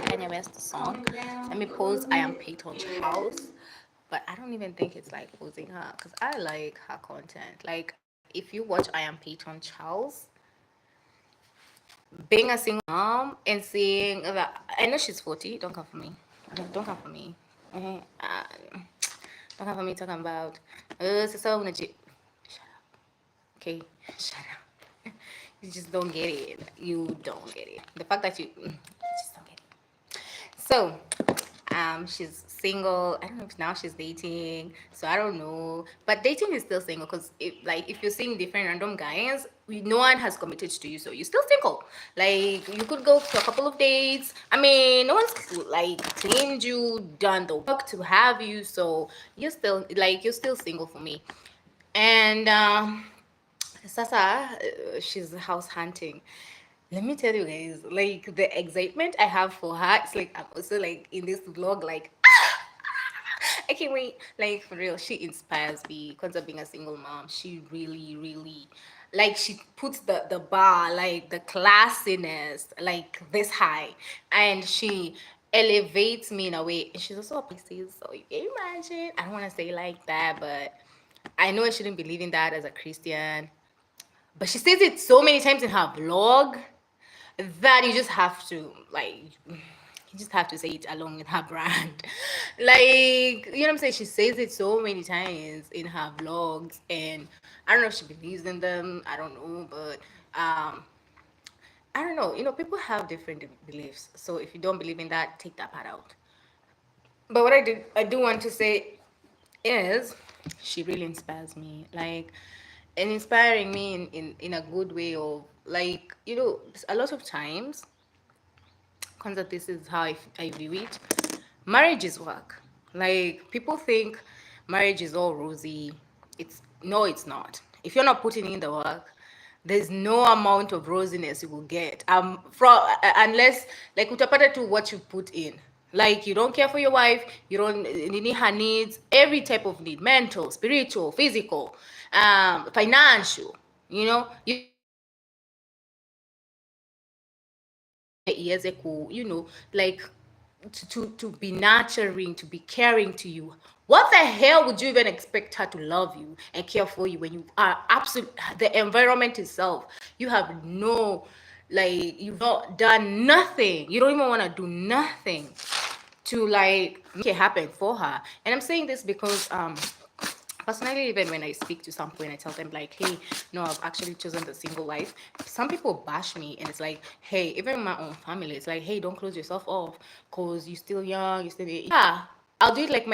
Kanye West song. Let me post I Am Peyton's house. But I don't even think it's like posing her because I like her content. Like if you watch I Am Peyton Charles, being a single mom and seeing that I know she's 40. Don't come for me. Don't come for me. Okay? Don't come for me talking about so shut up. Okay, shut up. You just don't get it. You don't get it. The fact that you just don't get it. So, she's single. I don't know if now she's dating. So I don't know. But dating is still single because if you're seeing different random guys, no one has committed to you, so you're still single. Like you could go to a couple of dates. I mean, no one's like claimed you, done the work to have you, so you're still single for me. And Sasa, she's house hunting. Let me tell you guys, like the excitement I have for her, it's like I'm also like in this vlog, like I can't wait. Like for real, she inspires me. Because of being a single mom, she really, really, like she puts the bar, like the classiness, like this high, and she elevates me in a way. And she's also a Pisces, so you can imagine. I don't want to say like that, but I know I shouldn't believe in that as a Christian. But she says it so many times in her vlog that you just have to say it along with her brand. Like, you know what I'm saying? She says it so many times in her vlogs, and I don't know if she believes in them. I don't know, but I don't know. You know, people have different beliefs. So if you don't believe in that, take that part out. But what I do want to say is she really inspires me. Like, and inspiring me in a good way of like, you know, a lot of times Kwanzaa, this is how I view it. Marriage is work. Like people think marriage is all rosy. It's not. If you're not putting in the work, there's no amount of rosiness you will get. From unless like utapata to what you put in. Like you don't care for your wife, you don't need her needs, every type of need, mental, spiritual, physical, financial. You know, you you know, like to be nurturing, to be caring to you. What the hell would you even expect her to love you and care for you when you are absolute the environment itself? You have no, like you've not done nothing. You don't even want to do nothing to like make it happen for her. And I'm saying this because personally, even when I speak to some point, I tell them like, hey, no, I've actually chosen the single life. Some people bash me, and it's like, hey, even in my own family, it's like, hey, don't close yourself off because you're still young, you're still, yeah. I'll do it like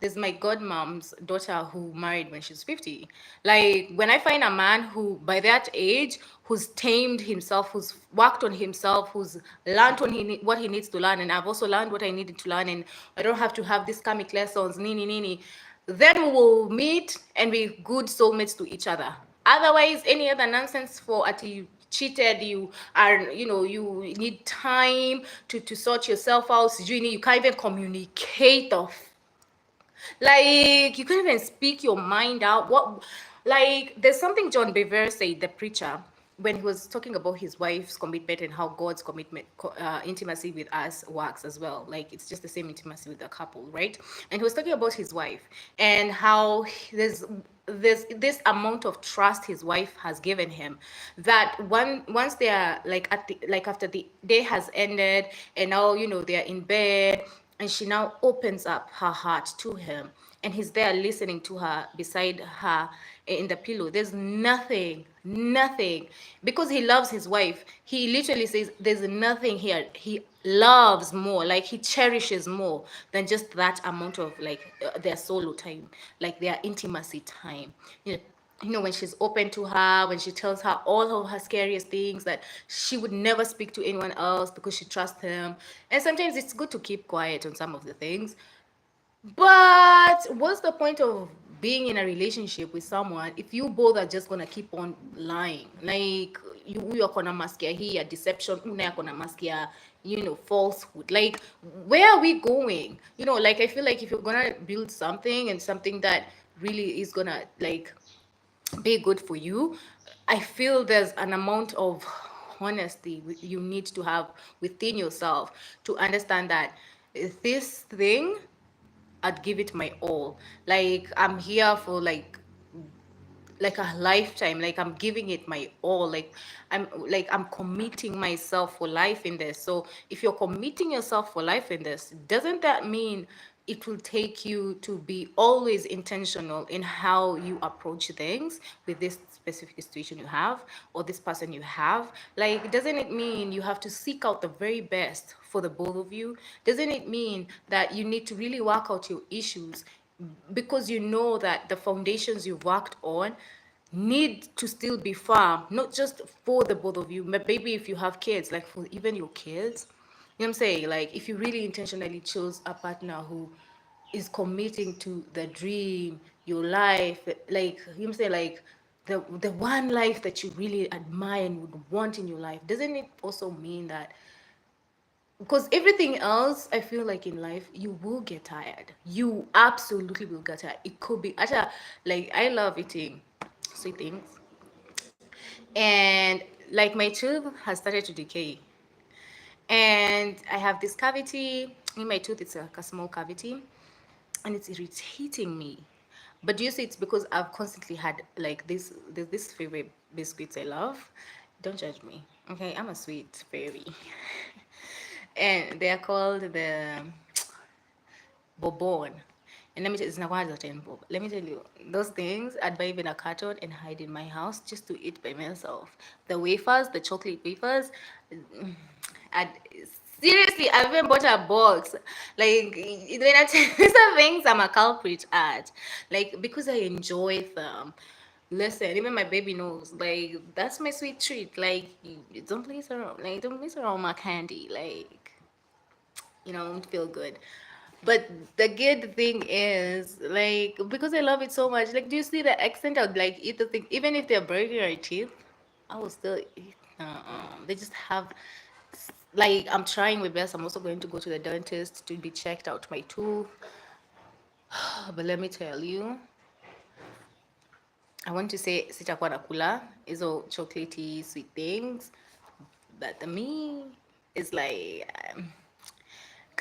there's my godmom's daughter who married when she's 50. Like when I find a man who by that age, who's tamed himself, who's worked on himself, who's learned what he needs to learn, and I've also learned what I needed to learn, and I don't have to have these karmic lessons, nini nini, then we will meet and be good soulmates to each other. Otherwise, any other nonsense for at you cheated, you are, you know, you need time to sort yourself out. You can't even communicate of like you can't even speak your mind out. What like there's something John Bevere said, the preacher, when he was talking about his wife's commitment and how God's commitment, intimacy with us works as well. Like it's just the same intimacy with the couple, right? And he was talking about his wife and how there's this amount of trust his wife has given him that once they are like after the day has ended and now you know they're in bed and she now opens up her heart to him and he's there listening to her beside her in the pillow. There's nothing because he loves his wife. He literally says there's nothing here he loves more, like he cherishes more than just that amount of like their solo time, like their intimacy time. You know, when she's open to her, when she tells her all of her scariest things that she would never speak to anyone else because she trusts him. And sometimes it's good to keep quiet on some of the things. But what's the point of being in a relationship with someone if you both are just gonna keep on lying? Like you're gonna mask here deception, you're gonna mask here, you know, falsehood. Like where are we going? You know, like I feel like if you're gonna build something and something that really is gonna like be good for you, I feel there's an amount of honesty you need to have within yourself to understand that this thing, I'd give it my all. Like I'm here for like a lifetime, like I'm giving it my all, I'm committing myself for life in this. So if you're committing yourself for life in this, doesn't that mean it will take you to be always intentional in how you approach things with this specific situation you have or this person you have? Like, doesn't it mean you have to seek out the very best for the both of you? Doesn't it mean that you need to really work out your issues because you know that the foundations you've worked on need to still be firm, not just for the both of you, but maybe if you have kids, like for even your kids. You know what I'm saying? Like if you really intentionally chose a partner who is committing to the dream, your life, like you know what I'm saying, like the one life that you really admire and would want in your life, doesn't it also mean that because everything else I feel like in life you will get tired, you absolutely will get tired. It could be actually, like I love eating sweet things, and like my tooth has started to decay, and I have this cavity in my tooth. It's like a small cavity, and it's irritating me. But do you see, it's because I've constantly had like this favorite biscuits I love. Don't judge me, okay? I'm a sweet fairy. And they are called the bobon. And let me tell you, it's not one ten bob. Let me tell you, those things I'd buy even a carton and hide in my house just to eat by myself. The wafers, the chocolate wafers, I'd seriously, I even bought a box. Like when I tell you some things, I'm a culprit at. Like because I enjoy them. Listen, even my baby knows. Like that's my sweet treat. Like don't mess around. Like don't mess around with my candy. Like feel good. But the good thing is, like, because I love it so much, like, do you see the extent of like eat the thing, even if they're breaking your teeth, I will still eat. They just have, like, I'm trying my best. I'm also going to go to the dentist to be checked out my tooth. But let me tell you, I want to say sitakuwa nakula hizo chocolatey sweet things, but me is like.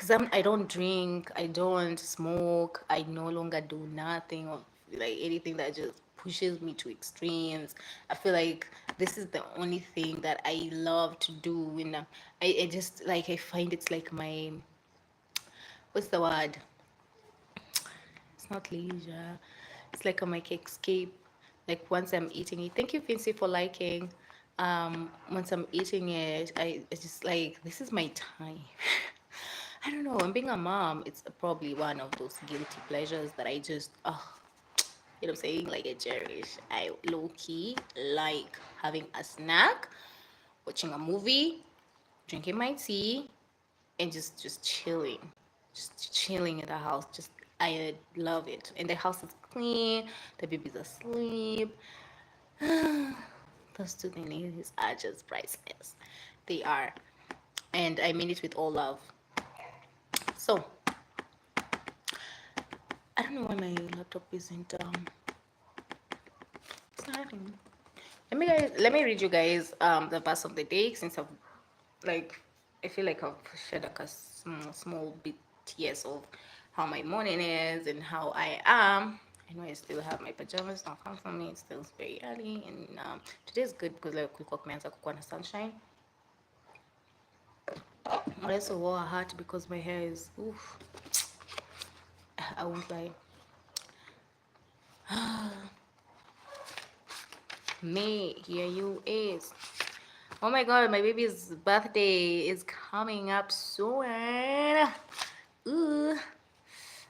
Because I don't drink, I don't smoke, I no longer do nothing of like anything that just pushes me to extremes. I feel like this is the only thing that I love to do. And I just like, I find it's like my, what's the word? It's not leisure. It's like my escape. Like once I'm eating it. Thank you, Vincy, for liking. Once I'm eating it, it's just like this is my time. I don't know. And being a mom, it's probably one of those guilty pleasures that I just, you know what I'm saying? Like I cherish. I low key like having a snack, watching a movie, drinking my tea, and just chilling, just chilling in the house. Just I love it. And the house is clean. The baby's asleep. Those two things are just priceless. They are, and I mean it with all love. So I don't know why my laptop isn't starting. Let me read you guys the verse of the day, since I've like I feel like I've shared like a small bit, yes, of how my morning is and how I am. I know I still have my pajamas, not come for me. It's still very early, and today's good because like quick walk means I could go in the sunshine. I also wore a hat because my hair is oof. I won't lie. May, here you is. Oh my god, my baby's birthday is coming up soon. Ooh.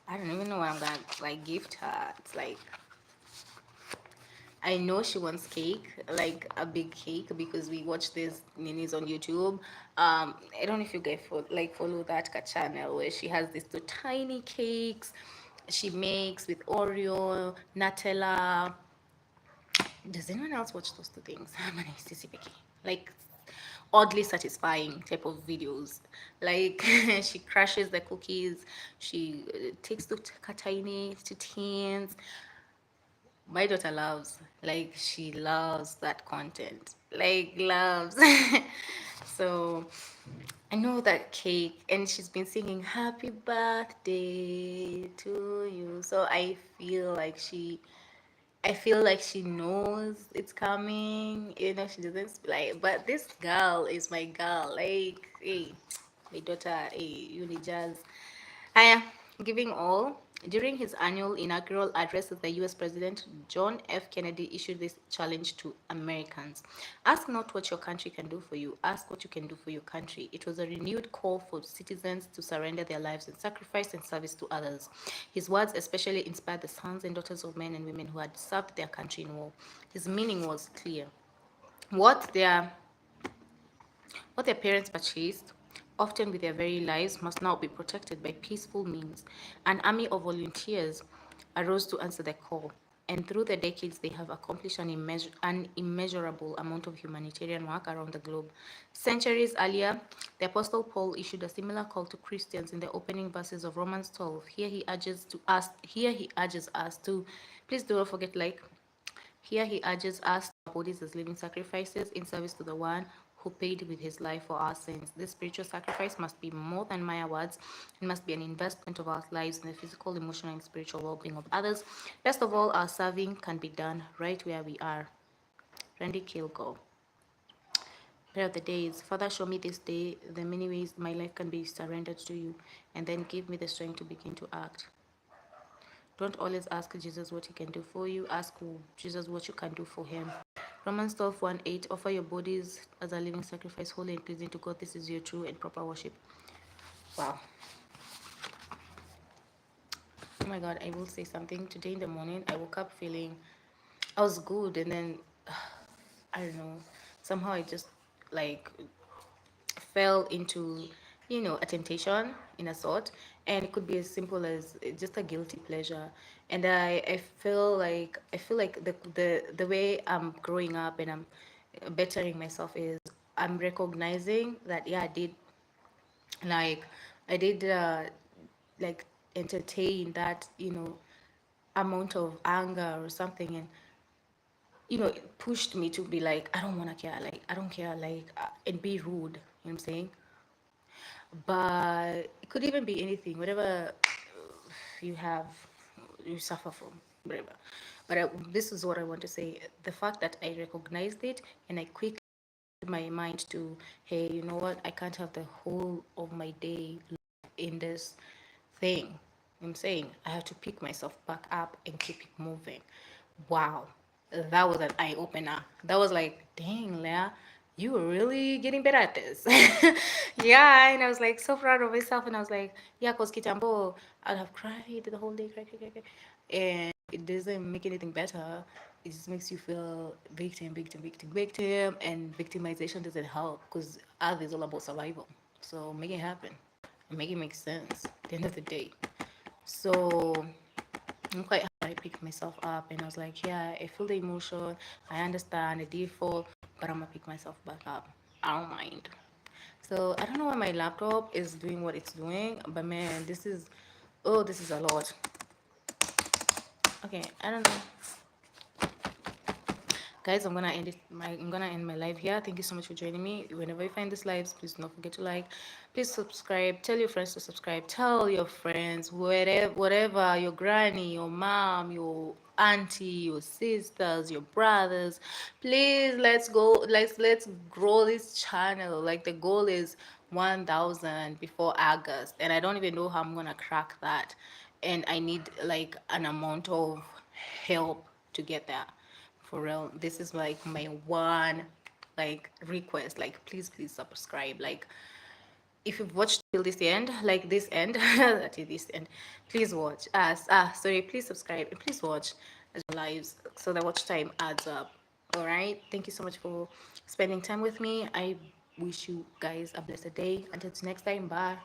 I don't even know what I'm gonna like gift her. It's like I know she wants cake, like a big cake, because we watch these ninis on YouTube. I don't know if you guys follow that channel where she has these two tiny cakes she makes with Oreo, Nutella. Does anyone else watch those two things? Like oddly satisfying type of videos. Like she crushes the cookies, she takes the tiny to tins. My daughter loves, like, she loves that content, like, loves. So I know that cake, and she's been singing happy birthday to you. So I feel like she knows it's coming. She doesn't like, but this girl is my girl. Like, hey, my daughter, hey, you need jazz. I am giving all. During his annual inaugural address as the US President, John F. Kennedy issued this challenge to Americans. Ask not what your country can do for you, ask what you can do for your country. It was a renewed call for citizens to surrender their lives in sacrifice and service to others. His words especially inspired the sons and daughters of men and women who had served their country in war. His meaning was clear. What their what their parents purchased, often with their very lives, must now be protected by peaceful means. An army of volunteers arose to answer the call, and through the decades, they have accomplished an immeasurable amount of humanitarian work around the globe. Centuries earlier, the Apostle Paul issued a similar call to Christians in the opening verses of Romans 12. Here he urges us to, please do not forget, like, here he urges us to our bodies as living sacrifices in service to the one who paid with his life for our sins. This spiritual sacrifice must be more than mere words. It must be an investment of our lives in the physical, emotional, and spiritual well-being of others. Best of all, our serving can be done right where we are. Randy Kilgo. Prayer of the day is, Father, show me this day the many ways my life can be surrendered to you, and then give me the strength to begin to act. Don't always ask Jesus what he can do for you. Ask Jesus what you can do for him. Romans 12:1-8. Offer your bodies as a living sacrifice, holy and pleasing to God. This is your true and proper worship. Wow. Oh my God, I will say something. Today in the morning, I woke up feeling I was good, and then I don't know. Somehow I just like fell into a temptation in a sort, and it could be as simple as just a guilty pleasure. And I feel like the way I'm growing up and I'm bettering myself is I'm recognizing that, yeah, like I did like entertain that amount of anger or something, and it pushed me to be like, I don't want to care, like I don't care, like and be rude, what I'm saying. But it could even be anything, whatever you have, you suffer from, whatever. But this is what I want to say. The fact that I recognized it and I quickly put my mind to, hey, you know what? I can't have the whole of my day in this thing. I'm saying I have to pick myself back up and keep it moving. Wow, that was an eye opener. That was like, dang, Leah, you were really getting better at this. Yeah, and I was like so proud of myself, and I was like, yeah, cause kitambo, I'd have cried the whole day, cry, and it doesn't make anything better. It just makes you feel victim, and victimization doesn't help because art is all about survival. So make it happen and make it make sense at the end of the day. So I'm quite happy I picked myself up, and I was like, yeah, I feel the emotion, I understand, I did fall, but I'm gonna pick myself back up. I don't mind. So I don't know why my laptop is doing what it's doing, but man, this is a lot. Okay, I don't know. Guys, I'm gonna end my live here. Thank you so much for joining me. Whenever you find this lives, please don't forget to like, please subscribe, tell your friends to subscribe, tell your friends, whatever, your granny, your mom, your auntie, your sisters, your brothers. Please, let's go, let's grow this channel. Like, the goal is 1,000 before August, and I don't even know how I'm gonna crack that, and I need like an amount of help to get there. For real, this is like my one like request. Like, please subscribe. Like, if you've watched till this end, like this end, till this end, please watch us. Sorry, please subscribe and please watch as lives so the watch time adds up. All right. Thank you so much for spending time with me. I wish you guys a blessed day. Until next time, bye.